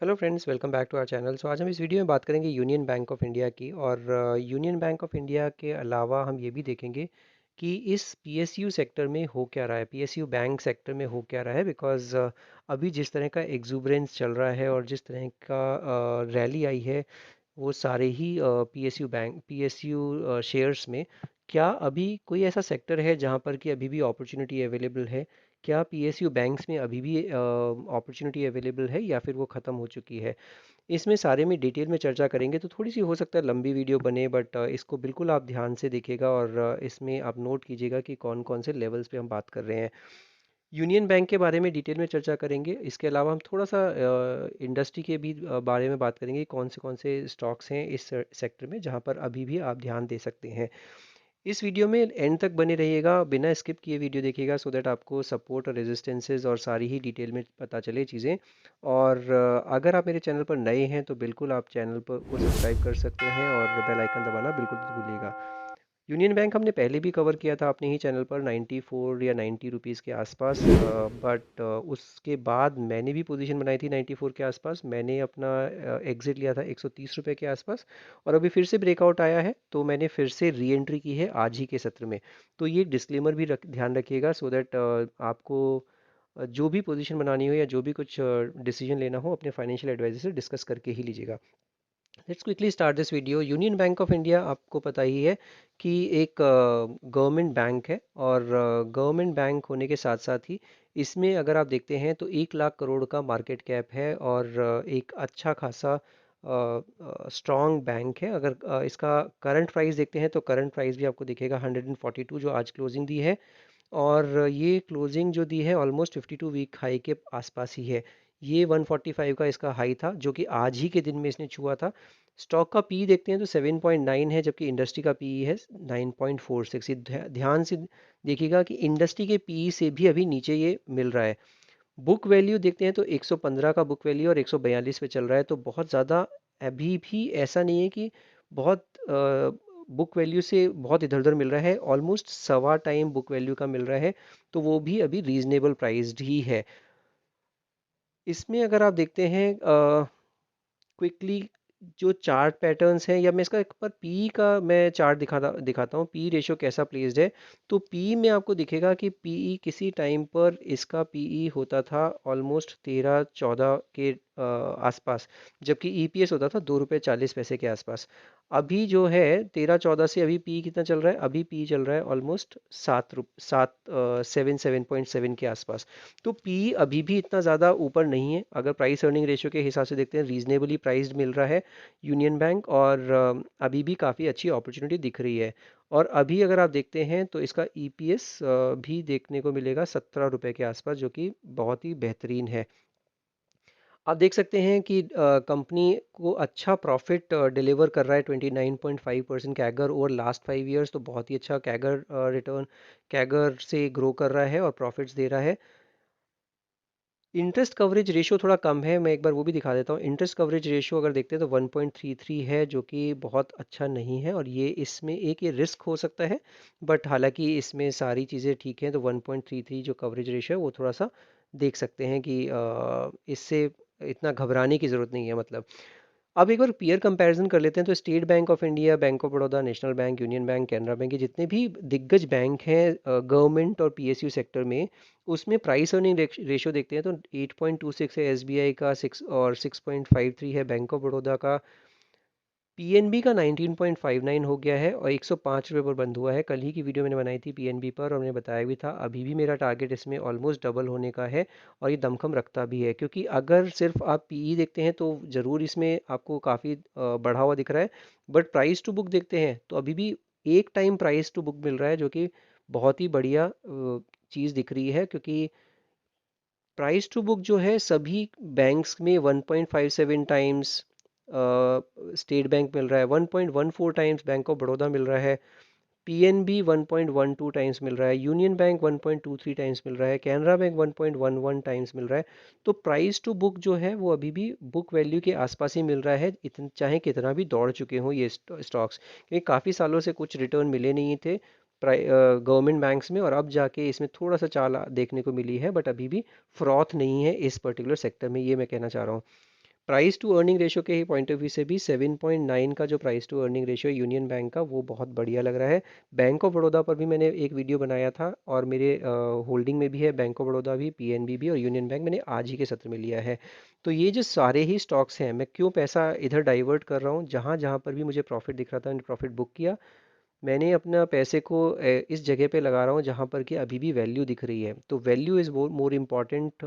Hello friends, welcome back to our channel. आज हम इस वीडियो में बात करेंगे यूनियन बैंक ऑफ इंडिया की। और यूनियन बैंक ऑफ इंडिया के अलावा हम ये भी देखेंगे कि इस पीएसयू सेक्टर में हो क्या रहा है, पीएसयू बैंक सेक्टर में हो क्या रहा है। बिकॉज अभी जिस तरह का एग्जूबरेंस चल रहा है और जिस तरह का रैली आई है, वो सारे ही पीएसयू बैंक पीएसयू शेयर्स में, क्या अभी कोई ऐसा सेक्टर है जहां पर कि अभी भी अपॉर्चुनिटी अवेलेबल है? क्या पीएसयू बैंक्स में अभी भी अपॉर्चुनिटी अवेलेबल है या फिर वो ख़त्म हो चुकी है? इसमें सारे में डिटेल में चर्चा करेंगे। तो थोड़ी सी हो सकता है लंबी वीडियो बने, बट इसको बिल्कुल आप ध्यान से देखिएगा और इसमें आप नोट कीजिएगा कि कौन कौन से लेवल्स पे हम बात कर रहे हैं। यूनियन बैंक के बारे में डिटेल में चर्चा करेंगे। इसके अलावा हम थोड़ा सा इंडस्ट्री के भी बारे में बात करेंगे, कौन से स्टॉक्स हैं इस सेक्टर में जहां पर अभी भी आप ध्यान दे सकते हैं। इस वीडियो में एंड तक बने रहिएगा, बिना स्किप किए वीडियो देखिएगा, सो दैट आपको सपोर्ट और रेजिस्टेंसेस और सारी ही डिटेल में पता चले चीज़ें। और अगर आप मेरे चैनल पर नए हैं तो बिल्कुल आप चैनल पर को सब्सक्राइब कर सकते हैं और बेल आइकन दबाना बिल्कुल मत भूलिएगा। यूनियन बैंक हमने पहले भी कवर किया था अपने ही चैनल पर 94 या 90 रुपीज़ के आसपास। बट उसके बाद मैंने भी पोजीशन बनाई थी 94 के आसपास। मैंने अपना एग्जिट लिया था 130 रुपये के आसपास। और अभी फिर से ब्रेकआउट आया है तो मैंने फिर से री एंट्री की है आज ही के सत्र में। तो ये डिस्क्लेमर भी ध्यान रखिएगा, सो दैट आपको जो भी पोजीशन बनानी हो या जो भी कुछ डिसीजन लेना हो अपने फाइनेंशियल एडवाइजर से डिस्कस करके ही लीजिएगा। Let's quickly start this video. Union bank of India आपको पता ही है कि एक गवर्नमेंट बैंक है। और गवर्नमेंट बैंक होने के साथ साथ ही इसमें अगर आप देखते हैं तो 1 लाख करोड़ का मार्केट कैप है। और एक अच्छा खासा स्ट्रॉन्ग बैंक है। अगर इसका करंट प्राइस देखते हैं तो करंट प्राइस भी आपको दिखेगा 142 जो आज क्लोजिंग दी है। और ये क्लोजिंग जो दी है ऑलमोस्ट 52 वीक हाई के आसपास ही है। ये 145 का इसका हाई था जो कि आज ही के दिन में इसने छुआ था। स्टॉक का पी देखते हैं तो 7.9 है, जबकि इंडस्ट्री का पी है 9.46। ये ध्यान से देखिएगा कि इंडस्ट्री के पी से भी अभी नीचे ये मिल रहा है। बुक वैल्यू देखते हैं तो 115 का बुक वैल्यू और 142 पे चल रहा है, तो बहुत ज़्यादा अभी भी ऐसा नहीं है कि बहुत बुक वैल्यू से बहुत इधर उधर मिल रहा है। ऑलमोस्ट सवा टाइम बुक वैल्यू का मिल रहा है, तो वो भी अभी रीजनेबल प्राइस्ड ही है। इसमें अगर आप देखते हैं क्विकली जो चार्ट पैटर्न्स हैं, या मैं इसका एक बार पी का मैं चार्ट दिखाता हूँ पी रेशियो कैसा प्लेस्ड है। तो पी में आपको दिखेगा कि पीई किसी टाइम पर इसका पीई होता था ऑलमोस्ट 13-14 के आसपास, जबकि ईपीएस होता था 2 रुपये 40 पैसे के आसपास। अभी जो है 13-14 से अभी पी कितना चल रहा है? अभी पी चल रहा है ऑलमोस्ट 7.7 के आसपास। तो पी अभी भी इतना ज़्यादा ऊपर नहीं है। अगर प्राइस अर्निंग रेशियो के हिसाब से देखते हैं, रीजनेबली प्राइस्ड मिल रहा है यूनियन बैंक। और अभी भी काफ़ी अच्छी अपॉर्चुनिटी दिख रही है। और अभी अगर आप देखते हैं तो इसका ईपीएस भी देखने को मिलेगा 17 रुपये के आसपास, जो कि बहुत ही बेहतरीन है। आप देख सकते हैं कि कंपनी को अच्छा प्रॉफिट डिलीवर कर रहा है। 29.5% कैगर ओवर लास्ट 5 ईयर्स, तो बहुत ही अच्छा कैगर रिटर्न कैगर से ग्रो कर रहा है और प्रॉफिट्स दे रहा है। इंटरेस्ट कवरेज रेशियो थोड़ा कम है, मैं एक बार वो भी दिखा देता हूँ। इंटरेस्ट कवरेज रेशियो अगर देखते हैं तो 1.33 है, जो कि बहुत अच्छा नहीं है। और ये इसमें एक ये रिस्क हो सकता है, बट हालांकि इसमें सारी चीज़ें ठीक हैं। तो 1.33 जो कवरेज रेशियो है वो थोड़ा सा देख सकते हैं कि इससे इतना घबराने की ज़रूरत नहीं है। मतलब अब एक बार पीयर कंपैरिजन कर लेते हैं, तो state bank of India, bank of Baroda, national bank, union bank, Canara bank, ये जितने भी दिग्गज बैंक हैं गवर्नमेंट और पीएसयू सेक्टर में, उसमें प्राइस अर्निंग रेशियो देखते हैं तो 8.26 है एसबीआई का, 6 और 6.53 है बैंक ऑफ बड़ौदा का। पीएनबी का 19.59 हो गया है और 105 रुपये पर बंद हुआ है। कल ही की वीडियो मैंने बनाई थी पीएनबी पर और मैंने बताया भी था, अभी भी मेरा टारगेट इसमें ऑलमोस्ट डबल होने का है। और ये दमखम रखता भी है, क्योंकि अगर सिर्फ आप पीई देखते हैं तो ज़रूर इसमें आपको काफ़ी बढ़ा हुआ दिख रहा है। बट प्राइस टू बुक देखते हैं तो अभी भी एक टाइम प्राइस टू बुक मिल रहा है, जो कि बहुत ही बढ़िया चीज़ दिख रही है। क्योंकि प्राइस टू बुक जो है सभी बैंक्स में 1.57 टाइम्स स्टेट बैंक मिल रहा है, 1.14 टाइम्स बैंक ऑफ बड़ौदा मिल रहा है, पीएनबी 1.12 टाइम्स मिल रहा है, यूनियन बैंक 1.23 टाइम्स मिल रहा है, कैनरा बैंक 1.11 टाइम्स मिल रहा है। तो प्राइस टू बुक जो है वो अभी भी बुक वैल्यू के आसपास ही मिल रहा है, चाहे कितना भी दौड़ चुके हों ये स्टॉक्स, क्योंकि काफ़ी सालों से कुछ रिटर्न मिले नहीं थे गवर्नमेंट बैंक्स में। और अब जाके इसमें थोड़ा सा चाल देखने को मिली है, बट अभी भी फ्रॉथ नहीं है इस पर्टिकुलर सेक्टर में, ये मैं कहना चाह रहा हूँ। प्राइस टू अर्निंग रेशियो के ही पॉइंट ऑफ व्यू से भी 7.9 का जो प्राइस टू अर्निंग रेशियो है यूनियन बैंक का, वो बहुत बढ़िया लग रहा है। बैंक ऑफ बड़ौदा पर भी मैंने एक वीडियो बनाया था और मेरे होल्डिंग में भी है, बैंक ऑफ बड़ौदा भी, पीएनबी भी और यूनियन बैंक मैंने आज ही के सत्र में लिया है। तो ये जो सारे ही स्टॉक्स हैं, मैं क्यों पैसा इधर डाइवर्ट कर रहा हूँ, जहाँ जहाँ पर भी मुझे प्रॉफिट दिख रहा था मैंने प्रॉफिट बुक किया। मैंने अपना पैसे को इस जगह पे लगा रहा हूँ जहाँ पर कि अभी भी वैल्यू दिख रही है। तो वैल्यू इज़ मोर इम्पॉर्टेंट।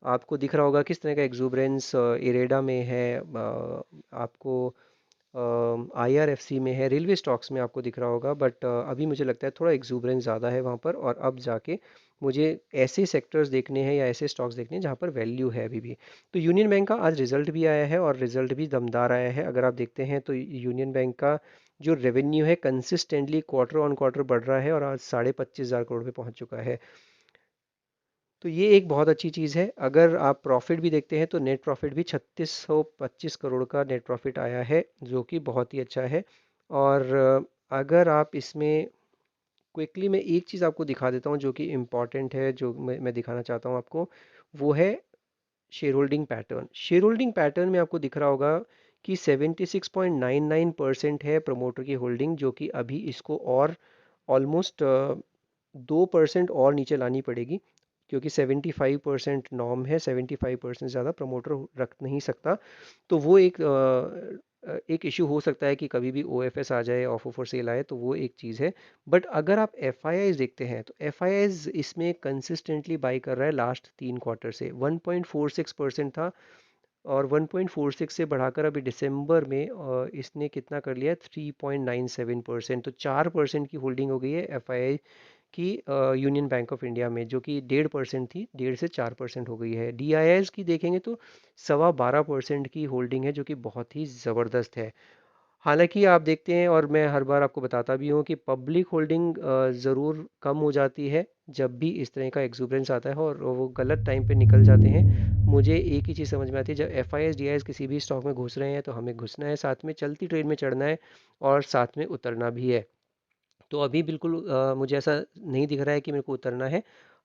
आपको दिख रहा होगा किस तरह का एग्जूबरेंस इरेडा में है, आपको आईआरएफसी में है, रेलवे स्टॉक्स में आपको दिख रहा होगा, बट अभी मुझे लगता है थोड़ा एग्जूबरेंस ज़्यादा है वहाँ पर, और अब जाके मुझे ऐसे सेक्टर्स देखने हैं या ऐसे स्टॉक्स देखने हैं जहाँ पर वैल्यू है अभी भी। तो यूनियन बैंक का आज रिजल्ट भी आया है और रिजल्ट भी दमदार आया है। अगर आप देखते हैं तो यूनियन बैंक का जो रेवेन्यू है कंसिस्टेंटली क्वार्टर ऑन क्वार्टर बढ़ रहा है और आज 25,500 करोड़ पे पहुंच चुका है। तो ये एक बहुत अच्छी चीज़ है। अगर आप प्रॉफिट भी देखते हैं तो नेट प्रॉफिट भी 3625 करोड़ का नेट प्रॉफिट आया है, जो कि बहुत ही अच्छा है। और अगर आप इसमें क्विकली मैं एक चीज़ आपको दिखा देता हूँ जो कि इम्पॉर्टेंट है, जो मैं दिखाना चाहता हूँ आपको, वो है share holding pattern. Share holding pattern में आपको दिख रहा होगा कि 76.99% है प्रमोटर की होल्डिंग, जो कि अभी इसको और ऑलमोस्ट 2% और नीचे लानी पड़ेगी, क्योंकि 75% नॉर्म है, 75% ज़्यादा प्रमोटर रख नहीं सकता। तो वो एक इशू हो सकता है कि कभी भी ओएफएस आ जाए, ऑफर फॉर सेल आए, तो वो एक चीज़ है। बट अगर आप एफआईआईज देखते हैं तो एफआईआईज इसमें कंसिस्टेंटली बाई कर रहा है लास्ट 3 क्वार्टर से। 1.46% था और 1.46 से बढ़ाकर अभी दिसंबर में इसने कितना कर लिया है, 3.97%। तो 4% की होल्डिंग हो गई है एफआईआई की यूनियन बैंक ऑफ इंडिया में, जो कि 1.5% थी, 1.5 से 4% हो गई है। डीआईआईएस की देखेंगे तो 12.25% की होल्डिंग है, जो कि बहुत ही ज़बरदस्त है। हालांकि आप देखते हैं, और मैं हर बार आपको बताता भी हूँ, कि पब्लिक होल्डिंग ज़रूर कम हो जाती है जब भी इस तरह का एग्जूबरेंस आता है और वो गलत टाइम पे निकल जाते हैं। मुझे एक ही चीज़ समझ में आती है, जब F I S D I S किसी भी स्टॉक में घुस रहे हैं तो हमें घुसना है, साथ में चलती ट्रेड में चढ़ना है और साथ में उतरना भी है। तो अभी बिल्कुल मुझे ऐसा नहीं दिख रहा है कि मेरे को उतरना है।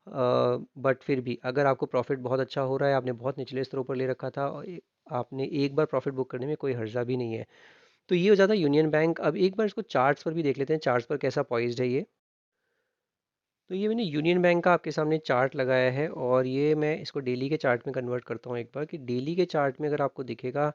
बट फिर भी अगर आपको प्रॉफिट बहुत अच्छा हो रहा है, आपने बहुत निचले स्तरों पर ले रखा था और आपने एक बार प्रॉफिट बुक करने में कोई हर्जा भी नहीं है। तो ये हो जाता है यूनियन बैंक। अब एक बार इसको चार्ट्स पर भी देख लेते हैं, चार्ट्स पर कैसा पॉइज्ड है ये। तो ये मैंने यूनियन बैंक का आपके सामने चार्ट लगाया है और ये मैं इसको डेली के चार्ट में कन्वर्ट करता हूँ एक बार, कि डेली के चार्ट में अगर आपको दिखेगा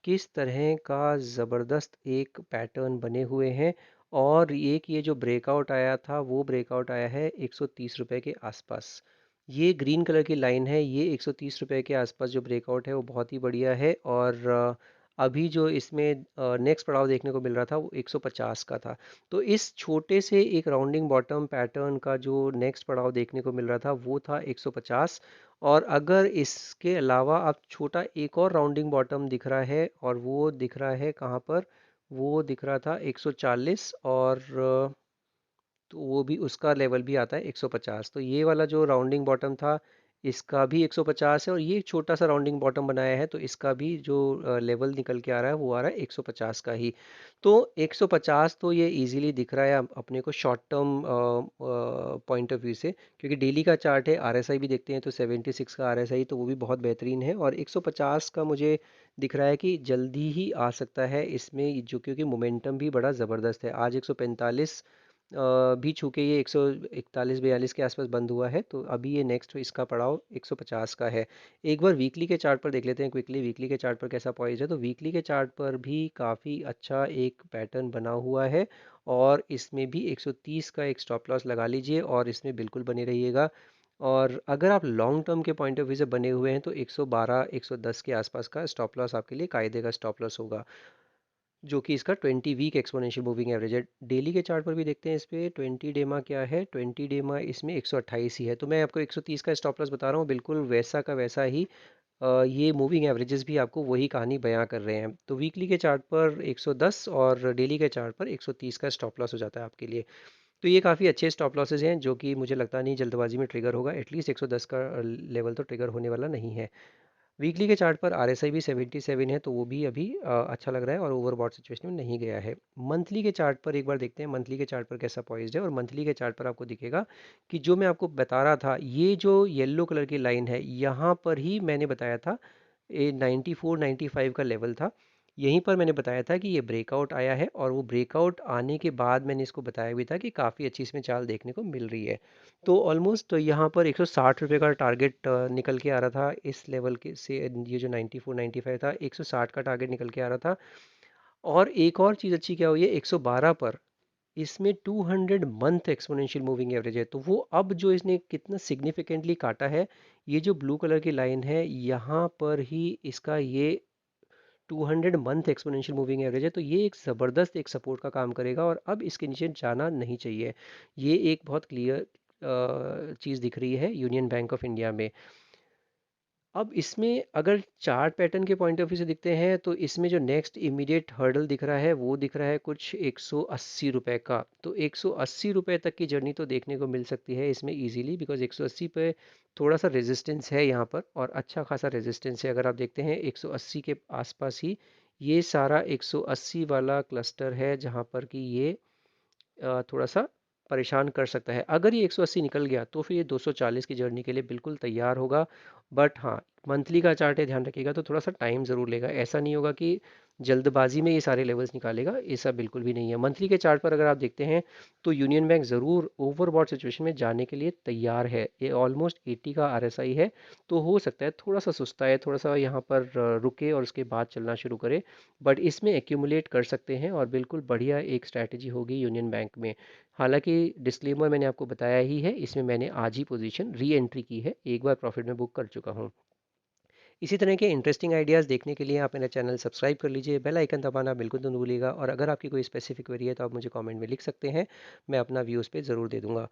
किस तरह का ज़बरदस्त एक पैटर्न बने हुए हैं। और एक ये जो ब्रेकआउट आया था, वो ब्रेकआउट आया है 130 रुपए के आसपास। ये ग्रीन कलर की लाइन है, ये 130 रुपए के आसपास जो ब्रेकआउट है वो बहुत ही बढ़िया है। और अभी जो इसमें नेक्स्ट पड़ाव देखने को मिल रहा था वो 150 का था। तो इस छोटे से एक राउंडिंग बॉटम पैटर्न का जो नेक्स्ट पड़ाव देखने को मिल रहा था वो था 150। और अगर इसके अलावा आप छोटा एक और राउंडिंग बॉटम दिख रहा है, और वो दिख रहा है कहाँ पर, वो दिख रहा था 140, और तो वो भी उसका लेवल भी आता है 150। तो ये वाला जो राउंडिंग बॉटम था इसका भी 150 है, और ये छोटा सा राउंडिंग बॉटम बनाया है तो इसका भी जो लेवल निकल के आ रहा है वो आ रहा है 150 का ही। तो 150 तो ये इजीली दिख रहा है अपने को short term point of view से, क्योंकि डेली का चार्ट है। आरएसआई भी देखते हैं तो 76 का आरएसआई, तो वो भी बहुत बेहतरीन है। और 150 का मुझे दिख रहा है कि जल्दी ही आ सकता है इसमें, जो क्योंकि मोमेंटम भी बड़ा ज़बरदस्त है। आज 145 भी छू के ये 141-42 के आसपास बंद हुआ है, तो अभी ये नेक्स्ट इसका पड़ाव 150 का है। एक बार वीकली के चार्ट पर देख लेते हैं क्विकली, वीकली के चार्ट पर कैसा पॉइज है। तो वीकली के चार्ट पर भी काफ़ी अच्छा एक पैटर्न बना हुआ है, और इसमें भी 130 का एक स्टॉप लॉस लगा लीजिए और इसमें बिल्कुल बने रहिएगा। और अगर आप लॉन्ग टर्म के पॉइंट ऑफ व्यू से बने हुए हैं तो 112 110 के आसपास का स्टॉप लॉस आपके लिए कायदे का स्टॉप लॉस होगा, जो कि इसका 20 वीक एक्सपोनेंशियल मूविंग एवरेज है। डेली के चार्ट पर भी देखते हैं इस पे 20 डेमा क्या है। 20 डेमा इसमें 128 ही है, तो मैं आपको 130 का स्टॉप लॉस बता रहा हूँ, बिल्कुल वैसा का वैसा ही। ये मूविंग एवरेजेस भी आपको वही कहानी बयां कर रहे हैं। तो वीकली के चार्ट पर 110 और डेली के चार्ट पर 130 का स्टॉप लॉस हो जाता है आपके लिए। तो ये काफ़ी अच्छे स्टॉप लॉसेज हैं, जो कि मुझे लगता नहीं जल्दबाजी में ट्रिगर होगा। एटलीस्ट 110 का लेवल तो ट्रिगर होने वाला नहीं है। वीकली के चार्ट पर आरएसआई भी 77 है, तो वो भी अभी अच्छा लग रहा है और ओवरबॉट सिचुएशन में नहीं गया है। मंथली के चार्ट पर एक बार देखते हैं मंथली के चार्ट पर कैसा पॉइज्ड है। और मंथली के चार्ट पर आपको दिखेगा कि जो मैं आपको बता रहा था, ये जो येलो कलर की लाइन है, यहाँ पर ही मैंने बताया था 94-95 का लेवल था। यहीं पर मैंने बताया था कि ये ब्रेकआउट आया है और वो ब्रेकआउट आने के बाद मैंने इसको बताया भी था कि काफ़ी अच्छी इसमें चाल देखने को मिल रही है। तो ऑलमोस्ट यहाँ पर 160 रुपये का टारगेट निकल के आ रहा था इस लेवल के से। ये जो 94-95 था, 160 का टारगेट निकल के आ रहा था। और एक और चीज़ अच्छी क्या हुई है, 112 पर इसमें 200 मंथ एक्सपोनेंशियल मूविंग एवरेज है। तो वो अब जो इसने कितना सिग्निफिकेंटली काटा है, ये जो ब्लू कलर की लाइन है यहाँ पर ही इसका ये 200 मंथ एक्सपोनेंशियल मूविंग एवरेज है। तो ये एक ज़बरदस्त एक सपोर्ट का काम करेगा और अब इसके नीचे जाना नहीं चाहिए। ये एक बहुत क्लियर चीज़ दिख रही है यूनियन बैंक ऑफ इंडिया में। अब इसमें अगर चार्ट पैटर्न के पॉइंट ऑफ व्यू से दिखते हैं तो इसमें जो नेक्स्ट इमीडिएट हर्डल दिख रहा है वो दिख रहा है कुछ 180 रुपए का। तो 180 रुपए तक की जर्नी तो देखने को मिल सकती है इसमें इजीली, बिकॉज 180 पे थोड़ा सा रेजिस्टेंस है यहाँ पर और अच्छा खासा रेजिस्टेंस है। अगर आप देखते हैं 180 के आसपास ही ये सारा 180 वाला क्लस्टर है जहाँ पर कि ये थोड़ा सा परेशान कर सकता है। अगर ये 180 निकल गया तो फिर ये 240 की जर्नी के लिए बिल्कुल तैयार होगा। बट हाँ, मंथली का चार्ट है, ध्यान रखिएगा, तो थोड़ा सा टाइम ज़रूर लेगा। ऐसा नहीं होगा कि जल्दबाजी में ये सारे लेवल्स निकालेगा, ऐसा बिल्कुल भी नहीं है। मंथली के चार्ट पर अगर आप देखते हैं तो यूनियन बैंक ज़रूर ओवरबॉट सिचुएशन में जाने के लिए तैयार है। ये ऑलमोस्ट 80 का आरएसआई है, तो हो सकता है थोड़ा सा सुस्ता है, थोड़ा सा यहाँ पर रुके और उसके बाद चलना शुरू करे। बट इसमें एक्यूमुलेट कर सकते हैं और बिल्कुल बढ़िया एक स्ट्रैटेजी होगी यूनियन बैंक में। हालांकि डिस्क्लेमर मैंने आपको बताया ही है, इसमें मैंने आज ही पोजीशन री एंट्री की है, एक बार प्रॉफिट में बुक कर चुका हूँ। इसी तरह के इंटरेस्टिंग आइडियाज़ देखने के लिए आप मेरा चैनल सब्सक्राइब कर लीजिए, बेल आइकन दबाना बिल्कुल तो नहीं भूलिएगा। और अगर आपकी कोई स्पेसिफिक क्वेरी है तो आप मुझे कमेंट में लिख सकते हैं, मैं अपना व्यू उस पे ज़रूर दे दूंगा।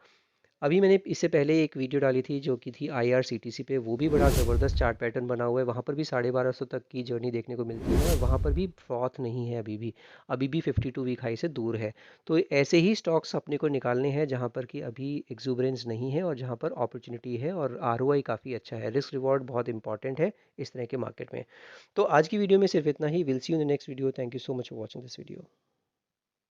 अभी मैंने इससे पहले एक वीडियो डाली थी जो कि थी आईआरसीटीसी पे, वो भी बड़ा ज़बरदस्त चार्ट पैटर्न बना हुआ है। वहाँ पर भी 1250 तक की जर्नी देखने को मिलती है और वहाँ पर भी फ्रॉथ नहीं है अभी भी 52 वीक हाई से दूर है। तो ऐसे ही स्टॉक्स अपने को निकालने हैं जहाँ पर कि अभी एक्सूबरेंस नहीं है और जहाँ पर अपॉर्चुनिटी है और आरओआई काफ़ी अच्छा है। रिस्क रिवॉर्ड बहुत इंपॉर्टेंट है इस तरह के मार्केट में। तो आज की वीडियो में सिर्फ इतना ही। Will see you in the next video. Thank you so much for watching this video.